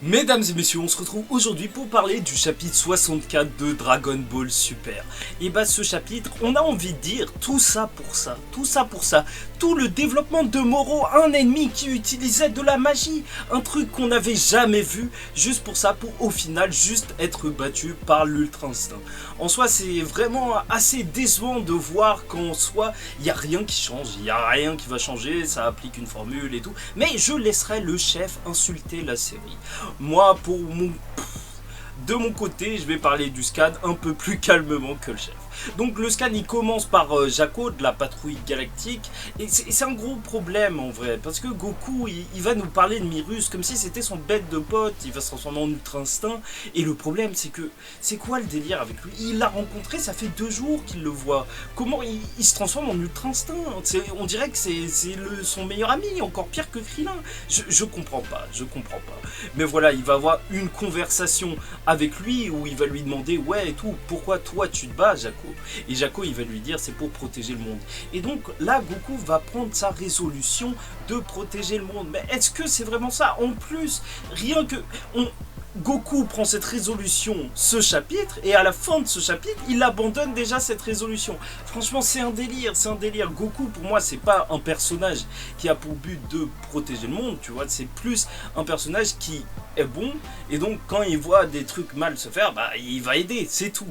Mesdames et messieurs, on se retrouve aujourd'hui pour parler du chapitre 64 de Dragon Ball Super. Et bah ce chapitre, on a envie de dire tout ça pour ça, tout le développement de Moro, un ennemi qui utilisait de la magie, un truc qu'on n'avait jamais vu, juste pour ça, pour au final juste être battu par l'Ultra Instinct. En soi, c'est vraiment assez décevant de voir qu'en soi, il n'y a rien qui change, il n'y a rien qui va changer, ça applique une formule et tout, mais je laisserai le chef insulter la série. Moi, de mon côté, je vais parler du scan un peu plus calmement que le chef. Donc le scan il commence par Jaco de la patrouille galactique et c'est un gros problème en vrai parce que Goku il va nous parler de Mirus comme si c'était son bête de pote, il va se transformer en Ultra Instinct et le problème c'est que c'est quoi le délire avec lui? Il l'a rencontré, ça fait 2 jours qu'il le voit, comment il se transforme en Ultra Instinct? On dirait que c'est son meilleur ami, encore pire que Krillin. Je comprends pas, mais voilà, il va avoir une conversation avec lui où il va lui demander ouais et tout, pourquoi toi tu te bats Jaco? Et Jaco il va lui dire c'est pour protéger le monde. Et donc là Goku va prendre sa résolution de protéger le monde. Mais est-ce que c'est vraiment ça? En plus, rien que Goku prend cette résolution, ce chapitre, et à la fin de ce chapitre, il abandonne déjà cette résolution. Franchement, c'est un délire, Goku, pour moi, c'est pas un personnage qui a pour but de protéger le monde, tu vois, c'est plus un personnage qui est bon, et donc quand il voit des trucs mal se faire, bah il va aider, c'est tout.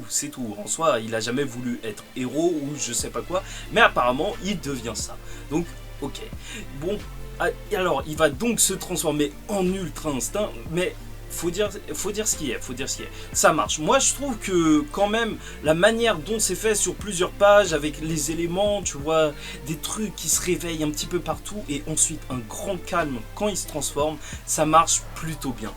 En soi, il a jamais voulu être héros ou je sais pas quoi, mais apparemment, il devient ça. Donc, ok. Bon, alors, il va donc se transformer en Ultra Instinct, mais faut dire ce qui est, ça marche. Moi je trouve que quand même la manière dont c'est fait sur plusieurs pages avec les éléments, tu vois, des trucs qui se réveillent un petit peu partout et ensuite un grand calme quand il se transforme, ça marche plutôt bien.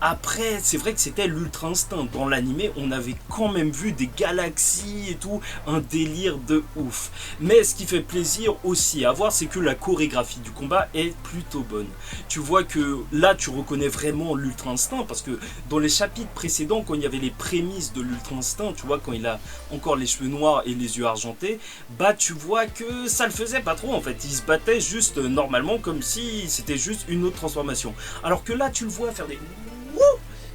Après c'est vrai que c'était l'Ultra Instinct, dans l'animé on avait quand même vu des galaxies et tout, un délire de ouf. Mais ce qui fait plaisir aussi à voir, c'est que la chorégraphie du combat est plutôt bonne. Tu vois que là tu reconnais vraiment l'Ultra Instinct, parce que dans les chapitres précédents, quand il y avait les prémices de l'Ultra Instinct, tu vois, quand il a encore les cheveux noirs et les yeux argentés, bah tu vois que ça le faisait pas trop en fait, il se battait juste normalement comme si c'était juste une autre transformation. Alors que là tu le vois faire des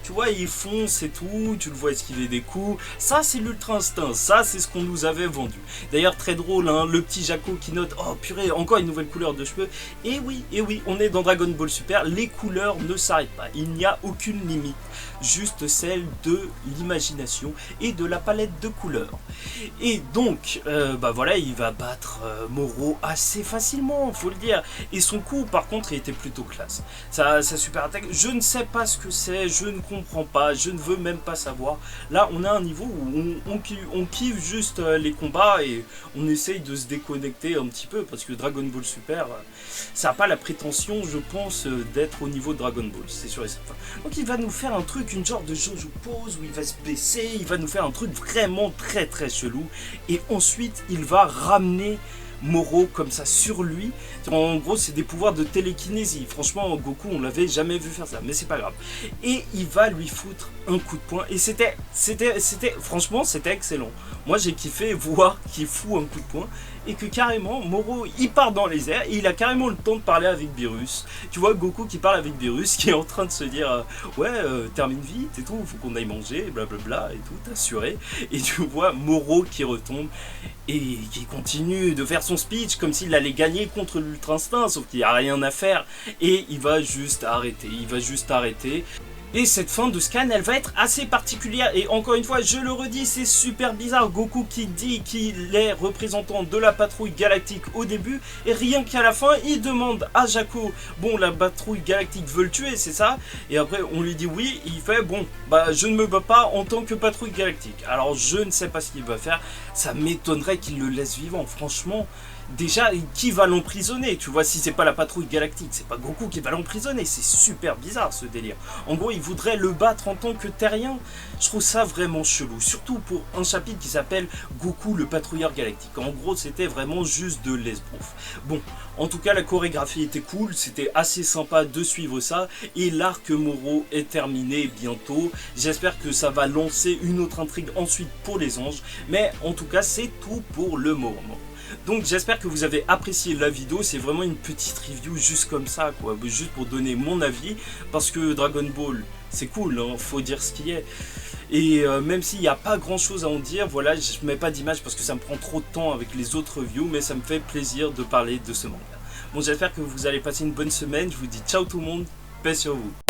tu vois, il fonce et tout, tu le vois esquiver des coups. Ça, c'est l'Ultra Instinct, ça, c'est ce qu'on nous avait vendu. D'ailleurs, très drôle, hein, le petit Jaco qui note, oh purée, encore une nouvelle couleur de cheveux. Et oui, on est dans Dragon Ball Super, les couleurs ne s'arrêtent pas, il n'y a aucune limite, juste celle de l'imagination et de la palette de couleurs. Et donc, bah voilà, il va battre Moro assez facilement, faut le dire. Et son coup, par contre, il était plutôt classe. Sa super attaque, je ne sais pas ce que c'est, je ne comprends pas, je ne veux même pas savoir. Là, on a un niveau où on kiffe juste les combats et on essaye de se déconnecter un petit peu parce que Dragon Ball Super, ça n'a pas la prétention, je pense, d'être au niveau de Dragon Ball, c'est sûr et certain. Donc il va nous faire un truc, une genre de Jojo pose où il va se baisser, il va nous faire un truc vraiment très très chelou et ensuite il va ramener Moro comme ça sur lui. En gros c'est des pouvoirs de télékinésie. Franchement Goku on l'avait jamais vu faire ça, mais c'est pas grave. Et il va lui foutre un coup de poing et franchement c'était excellent. Moi j'ai kiffé voir qu'il fout un coup de poing et que carrément Moro il part dans les airs et il a carrément le temps de parler avec Beerus. Tu vois Goku qui parle avec Beerus qui est en train de se dire ouais termine vite et tout, faut qu'on aille manger, blablabla et tout, t'assurer. Et tu vois Moro qui retombe et qui continue de faire son speech comme s'il allait gagner contre l'Ultra Instinct, sauf qu'il n'y a rien à faire et il va juste arrêter. Et cette fin de scan, elle va être assez particulière. Et encore une fois, je le redis, c'est super bizarre. Goku qui dit qu'il est représentant de la patrouille galactique au début. Et rien qu'à la fin, il demande à Jaco, bon, la patrouille galactique veut le tuer, c'est ça? Et après, on lui dit oui. Et il fait, bon, bah, je ne me bats pas en tant que patrouille galactique. Alors, je ne sais pas ce qu'il va faire. Ça m'étonnerait qu'il le laisse vivant, franchement. Déjà, qui va l'emprisonner? Tu vois, si c'est pas la patrouille galactique, c'est pas Goku qui va l'emprisonner. C'est super bizarre ce délire. En gros, il voudrait le battre en tant que terrien. Je trouve ça vraiment chelou. Surtout pour un chapitre qui s'appelle Goku le patrouilleur galactique. En gros, c'était vraiment juste de l'esbrouf. Bon, en tout cas, la chorégraphie était cool. C'était assez sympa de suivre ça. Et l'arc Moro est terminé bientôt. J'espère que ça va lancer une autre intrigue ensuite pour les anges. Mais en tout cas, c'est tout pour le moment. Donc j'espère que vous avez apprécié la vidéo, c'est vraiment une petite review juste comme ça quoi, juste pour donner mon avis, parce que Dragon Ball, c'est cool, hein, faut dire ce qui est. Et même s'il n'y a pas grand chose à en dire, voilà, je mets pas d'image parce que ça me prend trop de temps avec les autres reviews, mais ça me fait plaisir de parler de ce manga. Bon, j'espère que vous allez passer une bonne semaine, je vous dis ciao tout le monde, paix sur vous.